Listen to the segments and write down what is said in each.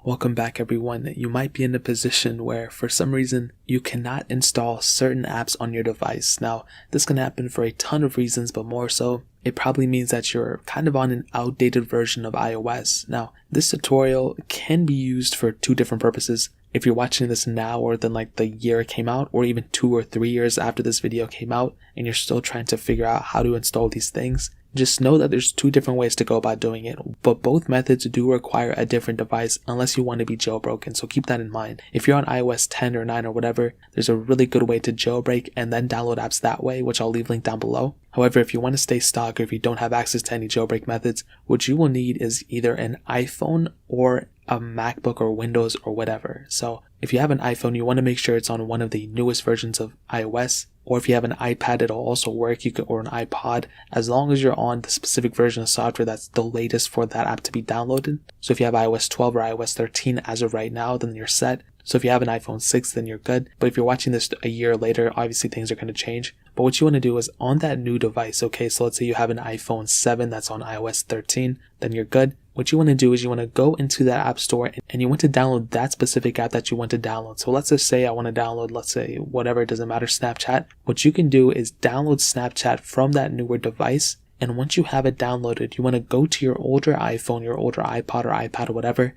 Welcome back everyone. You might be in a position where for some reason you cannot install certain apps on your device. Now this can happen for a ton of reasons, but more so it probably means that you're kind of on an outdated version of iOS. Now this tutorial can be used for two different purposes. If you're watching this now or then like the year it came out, or even 2 or 3 years after this video came out and you're still trying to figure out how to install these things, just know that there's two different ways to go about doing it, but both methods do require a different device unless you want to be jailbroken, so keep that in mind. If you're on iOS 10 or 9 or whatever, there's a really good way to jailbreak and then download apps that way, which I'll leave linked down below. However, if you want to stay stock or if you don't have access to any jailbreak methods, what you will need is either an iPhone or a MacBook or Windows or whatever. So if you have an iPhone, you want to make sure it's on one of the newest versions of iOS, or if you have an iPad, it'll also work, or an iPod, as long as you're on the specific version of software that's the latest for that app to be downloaded. So if you have iOS 12 or iOS 13 as of right now, then you're set. So if you have an iPhone 6, then you're good. But if you're watching this a year later, obviously things are going to change. But what you want to do is on that new device, okay, so let's say you have an iPhone 7 that's on iOS 13, then you're good. What you want to do is you want to go into that app store and you want to download that specific app that you want to download. So let's just say I want to download, let's say whatever, it doesn't matter, Snapchat. What you can do is download Snapchat from that newer device. And once you have it downloaded, you want to go to your older iPhone, your older iPod or iPad or whatever,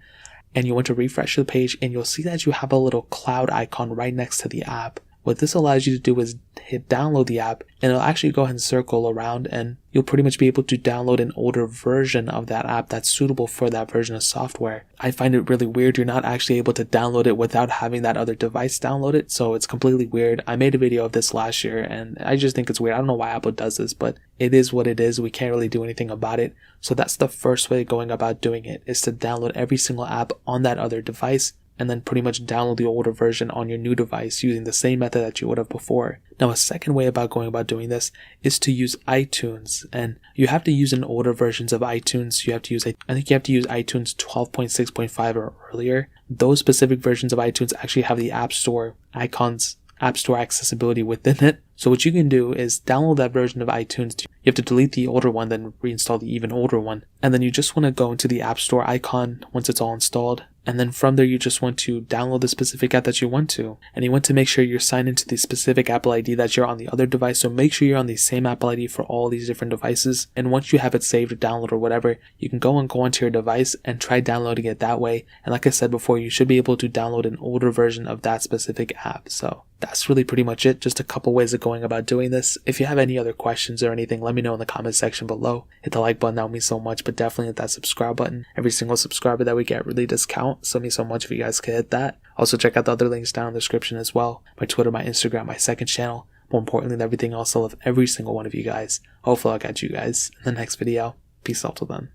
and you want to refresh the page and you'll see that you have a little cloud icon right next to the app. What this allows you to do is hit download the app and it'll actually go ahead and circle around and you'll pretty much be able to download an older version of that app that's suitable for that version of software. I find it really weird you're not actually able to download it without having that other device download it, so it's completely weird. I made a video of this last year and I just think it's weird. I don't know why Apple does this, but it is what it is. We can't really do anything about it. So that's the first way going about doing it, is to download every single app on that other device and then pretty much download the older version on your new device using the same method that you would have before. Now a second way about going about doing this is to use iTunes, and you have to use an older versions of iTunes. You have to use, I think you have to use iTunes 12.6.5 or earlier. Those specific versions of iTunes actually have the App Store icons, App Store accessibility within it. So what you can do is download that version of iTunes. You have to delete the older one, then reinstall the even older one. And then you just want to go into the App Store icon once it's all installed. And then from there, you just want to download the specific app that you want to. And you want to make sure you're signed into the specific Apple ID that you're on the other device. So make sure you're on the same Apple ID for all these different devices. And once you have it saved or download or whatever, you can go onto your device and try downloading it that way. And like I said before, you should be able to download an older version of that specific app. So that's really pretty much it. Just a couple ways of going about doing this. If you have any other questions or anything, let me know in the comment section below. Hit the like button, that would mean so much, but definitely hit that subscribe button. Every single subscriber that we get really does count, so it means so much if you guys could hit that. Also check out the other links down in the description as well. My Twitter, my Instagram, my second channel. More importantly than everything else, I love every single one of you guys. Hopefully I'll catch you guys in the next video. Peace out till then.